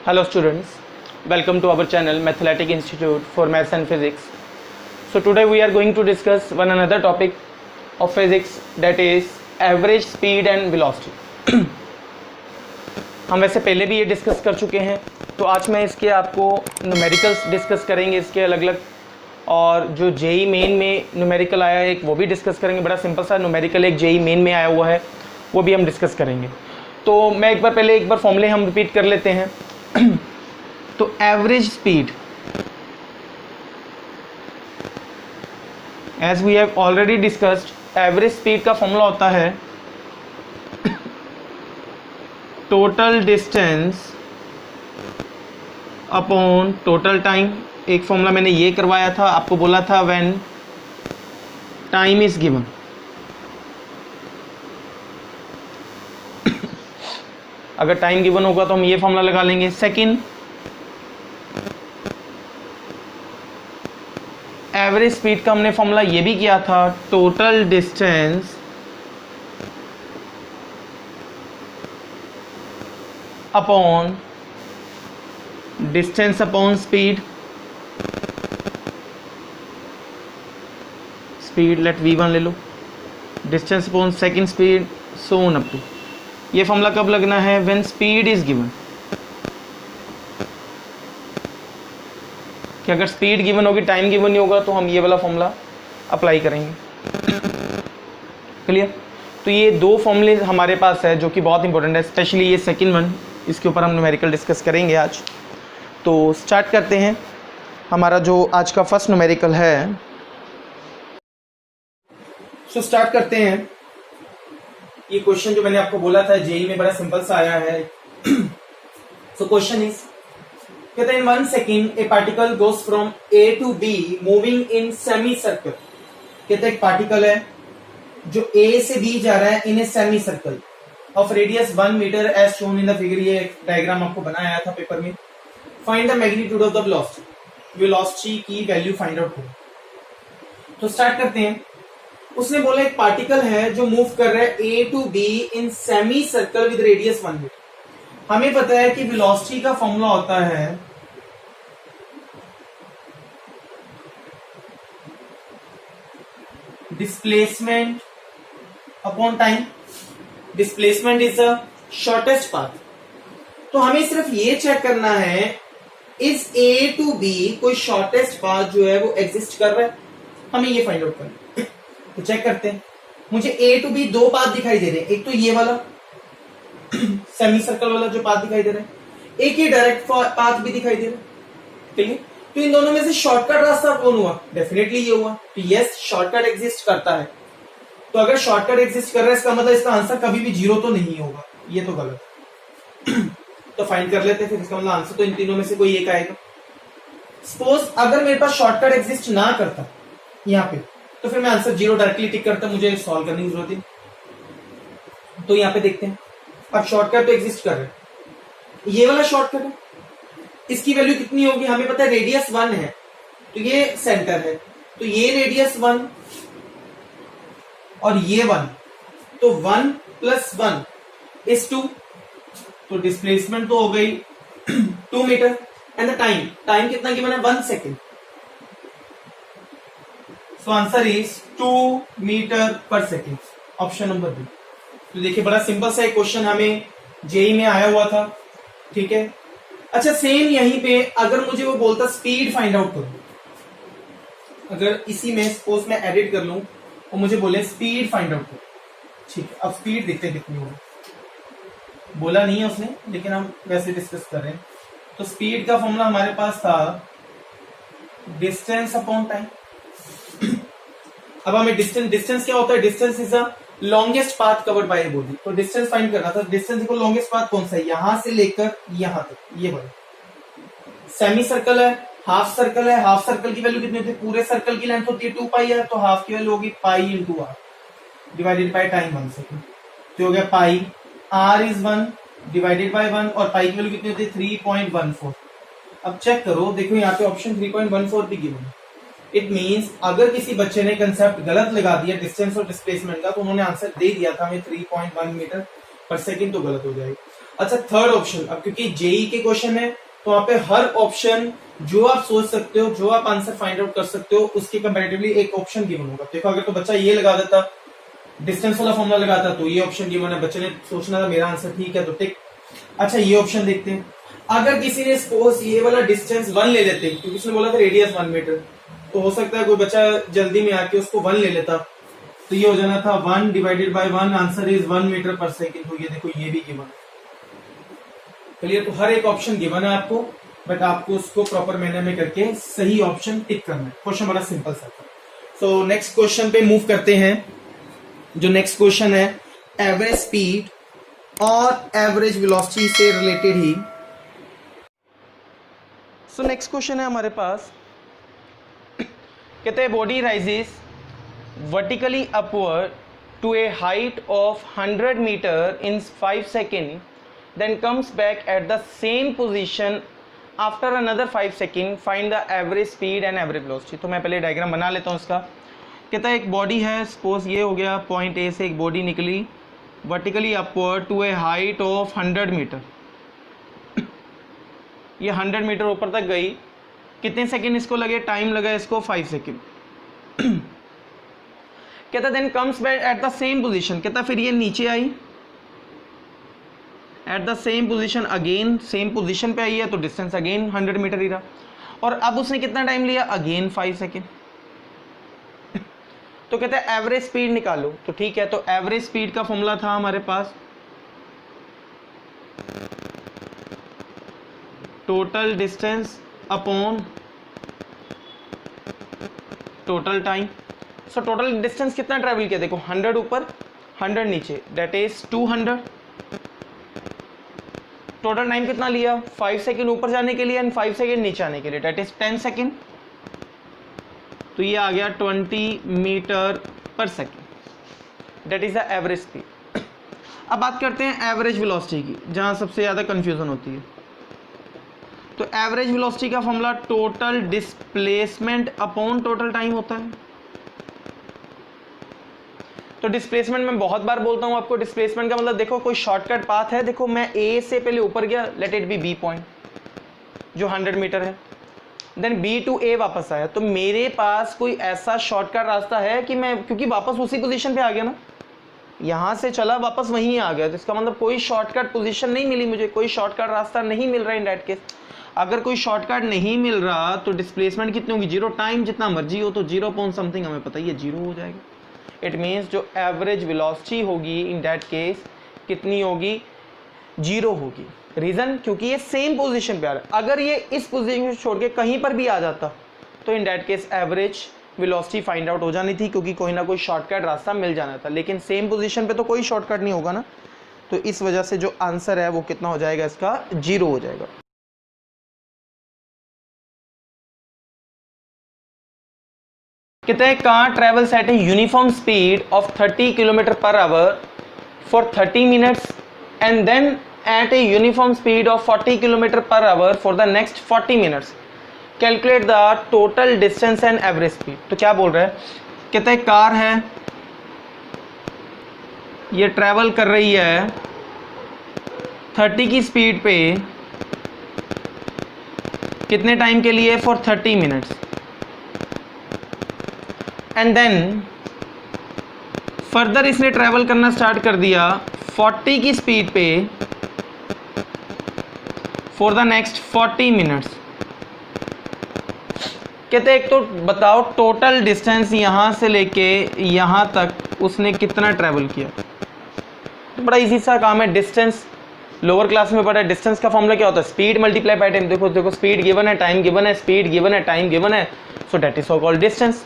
Hello students, welcome to our channel Mathematic Institute for Maths and Physics. So today we are going to discuss one another topic of physics, that is average speed and velocity. हम वैसे पहले भी ये discuss कर चुके हैं, तो आज मैं इसके आपको न्यूमेरिकल्स डिस्कस करेंगे इसके अलग अलग, और जो जेई मेन में न्यूमेरिकल आया है एक वो भी डिस्कस करेंगे. बड़ा सिंपल सा न्यूमेरिकल एक जेई मेन में आया हुआ है, वो भी हम डिस्कस करेंगे. तो मैं एक बार फॉर्मूले हम रिपीट कर लेते हैं. तो average speed, as we have already discussed, average speed का फॉर्मूला होता है total distance upon total time. एक फॉर्मूला मैंने ये करवाया था, आपको बोला था व्हेन टाइम इज गिवन. अगर टाइम गिवन होगा तो हम ये फॉर्मूला लगा लेंगे. सेकंड, एवरेज स्पीड का हमने फॉर्मूला ये भी किया था, total distance upon speed. Speed let v1 ले लो, distance upon second speed, so on up to. ये फॉर्मूला कब लगना है? When speed is given. कि अगर स्पीड गिवन होगी, टाइम गिवन नहीं होगा, तो हम ये वाला फॉर्मूला अप्लाई करेंगे. क्लियर? तो ये दो फॉर्मूले हमारे पास है जो कि बहुत इंपॉर्टेंट है, स्पेशली ये सेकंड वन, इसके ऊपर हम न्यूमेरिकल डिस्कस करेंगे आज. तो स्टार्ट करते हैं. हमारा जो आज का फर्स्ट न्यूमेरिकल है, सो स्टार्ट करते हैं. ये क्वेश्चन जो मैंने आपको बोला था जेई में बड़ा सिंपल सा आया है. सो क्वेश्चन इज, कहते हैं in 1 second a particle goes from A to B moving in semi circle. कहते हैं एक पार्टिकल है जो ए से बी जा रहा है in a semi circle of radius 1 metre as shown in the figure. ये डायग्राम आपको बनाया था पेपर में. Find the magnitude of the velocity. Velocity की वैल्यू फाइंड आउट करो. तो स्टार्ट करते हैं. उसने बोला एक पार्टिकल है जो मूव कर रहा है A to B in semi circle with radius 1 metre. हमें पता है कि वेलोसिटी का फॉर्मूला होता है displacement upon time. Displacement is the shortest path. तो हमें सिर्फ ये चेक करना है इस ए टू बी कोई शॉर्टेस्ट पाथ जो है वो एग्जिस्ट कर रहा है. हमें ये फाइंड आउट करना है. तो चेक करते हैं. मुझे ए टू बी दो पाथ दिखाई दे रहे हैं. एक तो ये वाला सेमी सर्कल वाला जो पाथ दिखाई दे रहा है, एक ही डायरेक्ट पाथ भी दिखाई दे रहा है. ठीक है, तो इन दोनों में से शॉर्टकट रास्ता कौन हुआ? डेफिनेटली ये हुआ. तो यस, शॉर्टकट एग्जिस्ट करता है. तो अगर शॉर्टकट एग्जिस्ट कर रहा है, इसका मतलब इसका आंसर कभी भी 0 तो नहीं होगा. ये तो गलत. तो फाइंड कर लेते हैं. फिर इसका मतलब आंसर तो इन तीनों में से कोई एक आएगा. सपोज अगर मेरे पास शॉर्टकट एग्जिस्ट ना करता यहाँ पे, तो फिर मैं आंसर 0 डायरेक्टली टिक करता, मुझे सॉल्व करने की जरूरत है. तो यहाँ पे देखते हैं. अब शॉर्टकट तो एग्जिस्ट कर रहे हैं. ये वाला शॉर्टकट है, इसकी वैल्यू कितनी होगी? हमें पता है रेडियस 1 है, तो ये सेंटर है, तो ये रेडियस 1 और ये 1, तो 1 + 1 is 2. तो डिस्प्लेसमेंट तो हो गई 2 मीटर. एंड द टाइम कितना गिवन है? 1 second. So answer is 2 metre per second. Option number B. तो देखिए बड़ा सिंपल सा एक क्वेश्चन हमें जेई में आया हुआ था. ठीक है. अच्छा, सेम यहीं पे अगर मुझे वो बोलता स्पीड फाइंड आउट करो, अगर इसी में सपोज मैं एडिट कर लूं और मुझे बोले स्पीड फाइंड आउट करो. ठीक है, अब स्पीड देखते हैं कितनी होगी. बोला नहीं है उसने, लेकिन हम वैसे डिस्कस कर रहे हैं. तो स्पीड का फॉर्मूला हमारे पास था डिस्टेंस अपॉन टाइम. अब हमें डिस्टेंस क्या होता है? Distance is the longest path covered by a body. तो डिस्टेंस फाइंड करना था. डिस्टेंस इक्वल लॉन्गेस्ट पाथ कौन सा है? यहां से लेकर यहां तक. ये बड़ा सेमी सर्कल है, हाफ सर्कल है. हाफ सर्कल की वैल्यू कितनी होती है? पूरे सर्कल की लेंथ होती है 2 पाई है, तो हाफ की वैल्यू होगी pi into R divided by time 1 second. तो हो गया pi. R is 1 divided by 1, और पाई की वैल्यू कितनी होती है? 3.14. अब चेक करो, देखो यहाँ पे ऑप्शन 3.14 भी गिवन है. इट मीन्स अगर किसी बच्चे ने कंसेप्ट गलत लगा दिया डिस्टेंस और डिस्प्लेसमेंट का, तो उन्होंने आंसर दे दिया था हमें 3.1 मीटर, पर सेकंड तो गलत हो जाएगा। अच्छा थर्ड ऑप्शन, अब क्योंकि जेई के क्वेश्चन है तो वहां पे हर ऑप्शन जो आप सोच सकते हो, जो आप आंसर फाइंड आउट कर सकते हो, उसके कंपैरेटिवली एक ऑप्शन गिवन होगा। देखो अगर तो बच्चा ये लगा देता, डिस्टेंस वाला फॉर्मूला लगाता, तो ये ऑप्शन गिवन है, बच्चे ने सोचना था मेरा आंसर ठीक है तो टिक। अच्छा ये ऑप्शन देखते हैं, अगर किसी ने सपोज ये वाला डिस्टेंस 1 ले लेते, क्योंकि उसने बोला था रेडियस 1 मीटर, तो हो सकता है कोई बच्चा जल्दी में आके उसको 1 ले लेता, तो ये हो जाना था 1 divided by 1, answer is 1 metre per second. तो ये देखो ये भी गिवन है। क्लियर? तो हर एक ऑप्शन गिवन है आपको, बट आपको उसको प्रॉपर मैनर में करके सही ऑप्शन टिक करना है। क्वेश्चन बड़ा सिंपल सा था। सो नेक्स्ट क्वेश्चन पे मूव करते हैं। जो नेक्स्ट क्वेश्चन है एवरेज स्पीड और एवरेज वेलोसिटी से रिलेटेड ही। सो नेक्स्ट क्वेश्चन है हमारे पास, कहते हैं body rises vertically upward to a height of 100 metre in 5 second, then comes back at the same position after another 5 seconds, find the average speed and average velocity। तो मैं पहले diagram बना लेता हूँ इसका। कहता है एक बॉडी है, सपोज ये हो गया, पॉइंट ए से एक बॉडी निकली vertically upward to a height of 100 metre, ये 100 मीटर ऊपर तक गई, कितने सेकेंड इसको लगे, टाइम लगा इसको 5 सेकेंड। कहता then comes back at the same position, कहता फिर ये नीचे आई at the same position, again same position पे आई है तो डिस्टेंस अगेन 100 मीटर ही रहा, और अब उसने कितना टाइम लिया, अगेन 5 सेकेंड। तो कहते हैं एवरेज स्पीड निकालो। तो ठीक है, तो एवरेज स्पीड का फॉर्मूला था हमारे पास total distance upon total time. So total distance कितना ट्रेवल किया, देखो 100 ऊपर 100 नीचे, दैट इज 200। टोटल टाइम कितना लिया, 5 सेकेंड ऊपर जाने के लिए एंड 5 सेकेंड नीचे आने के लिए, दैट इज 10 सेकेंड। तो ये आ गया 20 metre per second, that is the average speed. अब बात करते हैं एवरेज वेलोसिटी की, जहां सबसे ज्यादा कंफ्यूजन होती है। तो एवरेज वेलोसिटी का formula total displacement upon total time होता है। तो डिस्प्लेसमेंट मैं बहुत बार बोलता हूं आपको, डिस्प्लेसमेंट का मतलब देखो कोई शॉर्टकट पाथ है, देखो मैं ए से पहले ऊपर गया, let it be B point जो 100 मीटर है, देन बी टू ए वापस आया, तो मेरे पास कोई ऐसा शॉर्टकट रास्ता है कि मैं, क्योंकि वापस उसी पोजीशन पे आ गया ना, यहां से चला वापस वहीं आ गया, तो इसका मतलब कोई शॉर्टकट पोजीशन नहीं मिली मुझे, कोई शॉर्टकट रास्ता नहीं मिल रहा इन दैट केस। अगर कोई शॉर्टकट नहीं मिल रहा तो डिस्प्लेसमेंट कितनी होगी, 0, टाइम जितना मर्जी हो, तो 0 पॉइंट समथिंग हमें पता ही है 0 हो जाएगा। इट मीन्स जो एवरेज वेलोसिटी होगी इन दैट केस कितनी होगी, 0 होगी। रीजन, क्योंकि ये सेम पोजीशन पे आ रहा है। अगर ये इस पोजीशन छोड़ के कहीं पर भी आ जाता तो इन that case average velocity find out हो जानी थी, क्योंकि कोई ना कोई शॉर्टकट रास्ता मिल जाना था, लेकिन सेम पोजीशन पे तो कोई शॉर्टकट नहीं होगा ना, तो इस वजह से जो आंसर है वो कितना हो जाएगा, इसका 0 हो जाएगा। कहते हैं car travels at a uniform speed of 30 kilometre per hour for 30 minutes and then at a uniform speed of 40 kilometre per hour for the next 40 minutes, calculate the total distance and average speed. तो क्या बोल रहा है, कहते हैं car है, ये travel कर रही है 30 की स्पीड पे, कितने टाइम के लिए, for 30 minutes, and then further इसने ट्रेवल करना स्टार्ट कर दिया 40 की स्पीड पे फॉर द नेक्स्ट 40 मिनट्स। कहते एक तो बताओ टोटल डिस्टेंस यहां से लेके यहां तक उसने कितना ट्रेवल किया। तो बड़ा इजी सा काम है, डिस्टेंस लोअर क्लास में पढ़ा है, डिस्टेंस का फॉर्मूला क्या होता है, स्पीड मल्टीप्लाई बाय टाइम। देखो स्पीड गिवन है, टाइम गिवन है, स्पीड गिवन है, टाइम गिवन है, so that is so called distance.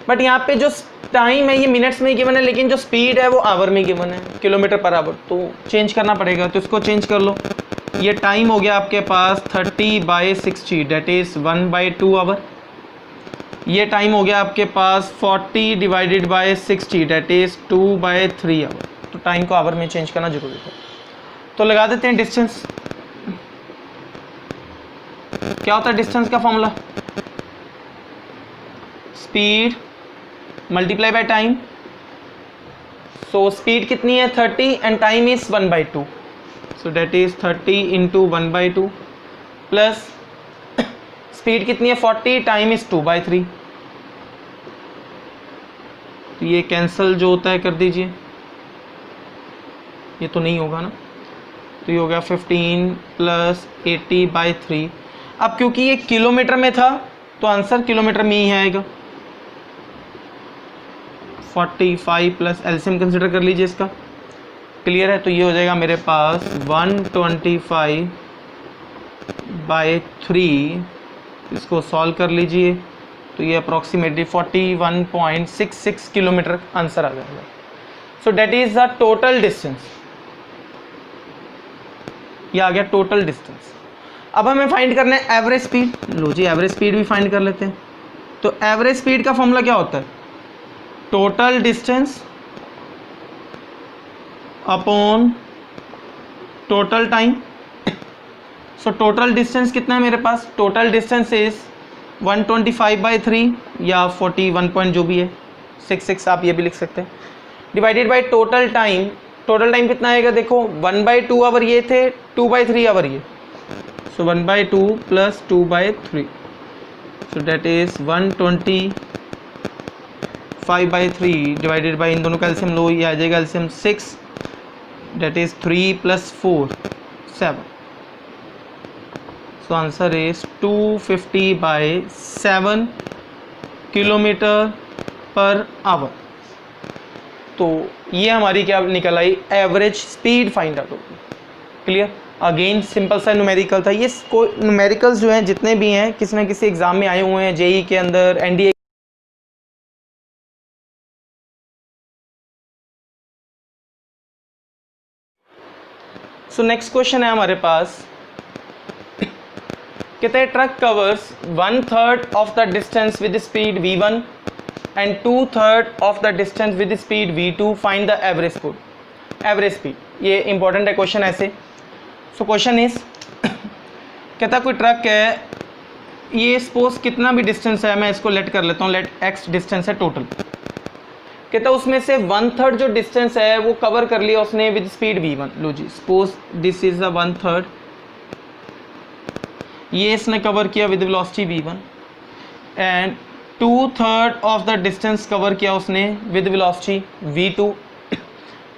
But यहाँ पे जो टाइम है ये मिनट्स में गिवन है, लेकिन जो स्पीड है वो आवर में गिवन है, किलोमीटर पर आवर, तो चेंज करना पड़ेगा। तो इसको चेंज कर लो, ये टाइम हो गया आपके पास 30/60, डेट इज 1/2 आवर। ये टाइम हो गया आपके पास 40 divided by 60, that is 2/3 hour. तो टाइम को आवर में चेंज करना जरूरी है। तो लगा देते हैं डिस्टेंस। क्या होता है डिस्टेंस का formula, speed multiply by time so speed कितनी है 30 and time is 1/2, so that is 30 into 1/2 plus speed कितनी है 40, टाइम इज 2/3, तो ये कैंसिल जो होता है कर दीजिए, ये तो नहीं होगा ना, तो ये हो गया 15 प्लस 80/3। अब क्योंकि ये किलोमीटर में था तो आंसर किलोमीटर में ही आएगा। 45 प्लस एलसीएम कंसिडर कर लीजिए इसका, क्लियर है। तो ये हो जाएगा मेरे पास 125/3, इसको सॉल्व कर लीजिए तो ये अप्रॉक्सीमेटली 41.66 किलोमीटर आंसर आ जाएगा। So that is the total distance, ये आ गया टोटल डिस्टेंस। अब हमें फाइंड करना है एवरेज स्पीड। लो जी एवरेज स्पीड भी फाइंड कर लेते हैं। तो एवरेज स्पीड का फॉर्मूला क्या होता है, total distance upon total time. So total distance कितना है मेरे पास, टोटल डिस्टेंस इज 125/3 या 41 पॉइंट जो भी है 66 आप ये भी लिख सकते हैं, divided by total time. Total time कितना आएगा देखो 1/2 आवर ये थे, 2/3 आवर ये, so 1/2 plus 2/3, so that is 125/3 divided by इन दोनों का एलसीएम लो, ये आ जाएगा LCM 6, that is 3 plus 4 7, so answer is 250/7 kilometre per hour. तो ये हमारी क्या निकल आई, एवरेज स्पीड फाइंड आउट होगी। क्लियर, अगेन सिंपल सा न्यूमेरिकल था ये। न्यूमेरिकल्स जो हैं जितने भी हैं किसी न किसी एग्जाम में आए हुए हैं, जेई के अंदर, एनडीए। सो नेक्स्ट क्वेश्चन है हमारे पास, कहते हैं truck covers 1/3 of the distance with speed v1 and 2/3 of the distance with speed v2, find the average speed. Average speed ये इंपॉर्टेंट है क्वेश्चन ऐसे। सो क्वेश्चन इज, कहता कोई ट्रक है, ये सपोज कितना भी डिस्टेंस है, मैं इसको लेट कर लेता हूँ, लेट x डिस्टेंस है टोटल। कहता उसमें से 1/3 जो डिस्टेंस है वो कवर कर लिया उसने विद स्पीड v1। लो जी सपोज दिस इज द 1/3, ये इसने कवर किया with velocity v1 and 2/3 of the distance cover किया उसने विद वेलोसिटी v2।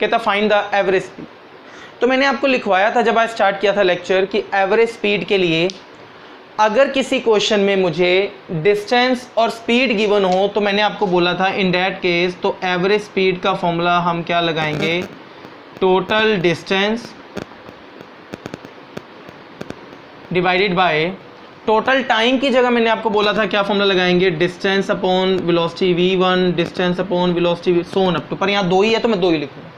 कहता फाइंड द एवरेज स्पीड। तो मैंने आपको लिखवाया था जब आज स्टार्ट किया था लेक्चर कि एवरेज स्पीड के लिए अगर किसी क्वेश्चन में मुझे डिस्टेंस और स्पीड गिवन हो तो मैंने आपको बोला था इन दैट केस तो एवरेज स्पीड का फॉर्मूला हम क्या लगाएंगे, total distance divided by total time की जगह मैंने आपको बोला था क्या फॉर्मूला लगाएंगे, distance upon velocity v1 distance upon velocity सोन अप टू, पर यहाँ 2 ही है तो मैं 2 ही लिखूंगा।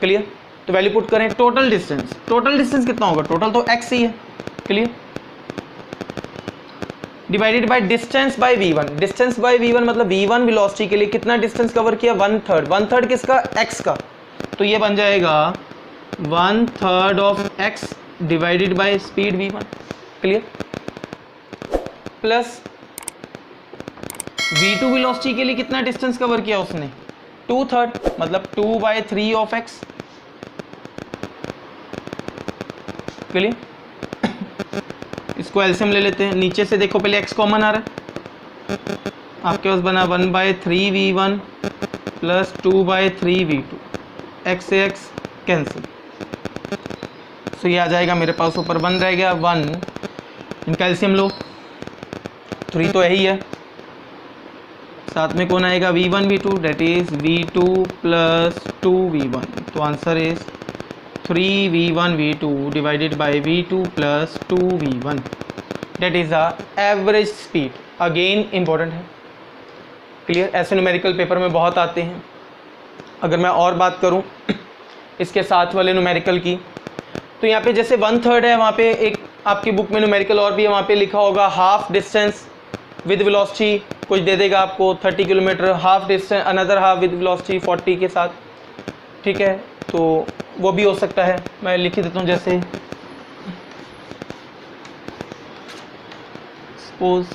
क्लियर, तो वैल्यू पुट करें टोटल डिस्टेंस। टोटल डिस्टेंस कितना होगा, टोटल तो x ही है। Clear, divided by distance by v1। Distance by v1 मतलब v1 वेलोसिटी के लिए कितना डिस्टेंस कवर किया, 1/3। 1/3 किसका, x का, तो ये बन जाएगा 1/3 of x divided by speed v1। Clear, plus v2 velocity के लिए कितना डिस्टेंस कवर किया उसने, 2/3 मतलब 2/3 ऑफ x। क्लियर, इसको एलसीएम ले लेते हैं, नीचे से देखो पहले x कॉमन आ रहा है, आपके पास बना 1/3 v1 प्लस 2/3 v2, x से x कैंसिल, सो ये आ जाएगा मेरे पास, ऊपर 1 रह गया 1, इनका एलसीएम लो, 3 तो यही है, साथ में कौन आएगा v1 v2, date is v2 plus 2v1, तो answer is 3v1 v2 divided by v2 plus 2v1, that is the average speed. Again important है। क्लियर, ऐसे न्यूमेरिकल पेपर में बहुत आते हैं। अगर मैं और बात करूं इसके साथ वाले न्यूमेरिकल की, तो यहाँ पे जैसे 1/3 है, वहाँ पे एक आपकी बुक में न्यूमेरिकल और भी है, वहाँ पे लिखा होगा हाफ डिस्टेंस विद वेलोसिटी कुछ दे देगा आपको 30 kilometre, half distance another half with velocity 40 के साथ। ठीक है, तो वो भी हो सकता है, मैं लिख देता हूँ, जैसे सपोज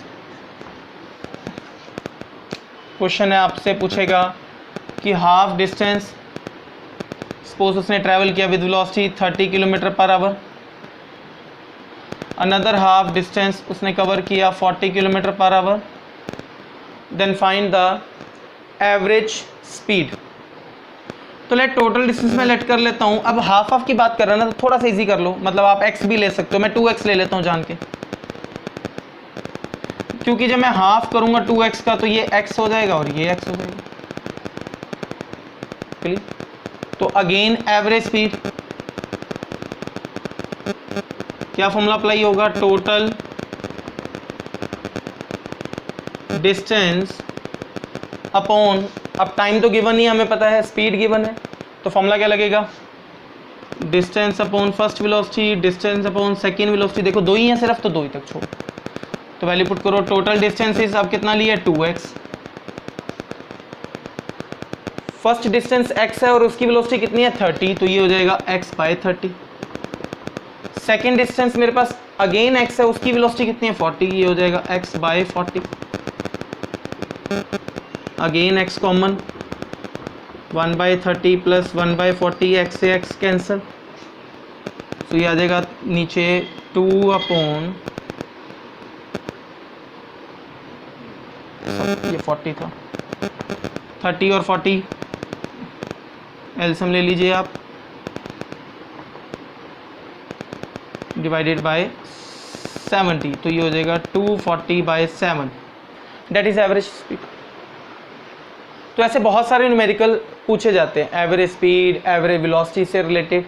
क्वेश्चन है आपसे पूछेगा कि हाफ डिस्टेंस सपोज उसने ट्रैवल किया with velocity 30 kilometre per hour, another half distance उसने कवर किया 40 kilometre per hour, then find the average speed. तो लेट टोटल डिस्टेंस में लेट कर लेता हूँ। अब हाफ ऑफ की बात कर रहे हैं ना, तो थोड़ा सा इजी कर लो, मतलब आप x भी ले सकते हो, मैं 2x ले लेता हूँ जान के, क्योंकि जब मैं हाफ करूंगा 2x का तो ये x हो जाएगा और ये x हो जाएगा। क्लियर? तो अगेन एवरेज स्पीड, क्या फॉर्मूला अप्लाई होगा, टोटल डिस्टेंस अपॉन, अब टाइम तो गिवन ही हमें पता है, स्पीड गिवन है, तो फॉर्मूला क्या लगेगा, distance upon first velocity distance upon second velocity. देखो दो ही है सिर्फ, तो दो ही तक छोड़ो, तो वैल्यू पुट करो। टोटल डिस्टेंस इज अब कितना लिया, 2x, फर्स्ट डिस्टेंस x है और उसकी वेलोसिटी कितनी है 30, तो ये हो जाएगा x बाय 30। सेकेंड डिस्टेंस मेरे पास अगेन x है, उसकी वेलोसिटी कितनी है 40, ये हो जाएगा x by 40। Again x common, 1/30 plus 1/40, x से x कैंसिल, तो ये आ जाएगा नीचे 2 अपॉन, ये 40 था, 30 और 40 एलसीएम ले लीजिए आप, डिवाइडेड बाय 70, तो ये हो जाएगा 240/7, डेट इज एवरेज स्पीड। तो ऐसे बहुत सारे न्यूमेरिकल पूछे जाते हैं, एवरेज स्पीड, एवरेज वेलोसिटी से रिलेटेड।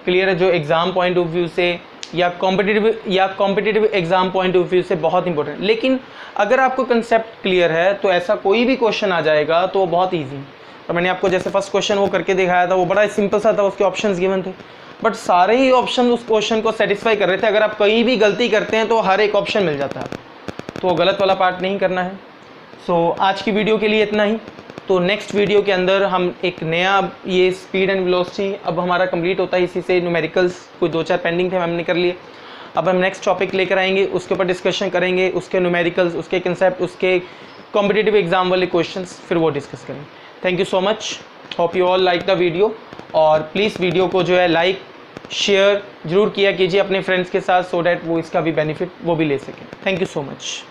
क्लियर है? जो एग्जाम पॉइंट ऑफ व्यू से या competitive exam point of view से बहुत इंपॉर्टेंट। लेकिन अगर आपको कंसेप्ट क्लियर है तो ऐसा कोई भी क्वेश्चन आ जाएगा तो वो बहुत ईजी है। और मैंने आपको जैसे फर्स्ट क्वेश्चन वो करके दिखाया था, वो बड़ा सिंपल सा था, उसके ऑप्शंस गिवन थे, बट सारे ही ऑप्शन उस क्वेश्चन को सेटिस्फाई कर रहे थे। अगर आप कहीं भी गलती करते हैं तो हर एक ऑप्शन मिल जाता है, तो गलत वाला पार्ट नहीं करना है। सो आज की वीडियो के लिए इतना ही। तो नेक्स्ट वीडियो के अंदर हम एक नया, ये स्पीड एंड वेलोसिटी अब हमारा कंप्लीट होता है, इसी से न्यूमेरिकल्स कोई 2-4 पेंडिंग थे हमने कर लिए। अब हम नेक्स्ट टॉपिक लेकर आएंगे, उसके ऊपर डिस्कशन करेंगे, उसके न्यूमेरिकल्स, उसके कंसेप्ट, उसके कॉम्पिटिटिव एग्जाम वाले क्वेश्चंस, फिर वो डिस्कस करेंगे। Thank you so much, hope you all like the video, और प्लीज़ वीडियो को जो है लाइक शेयर जरूर किया कीजिए अपने फ्रेंड्स के साथ, सो डैट वो इसका भी बेनिफिट वो भी ले सकें। Thank you so much.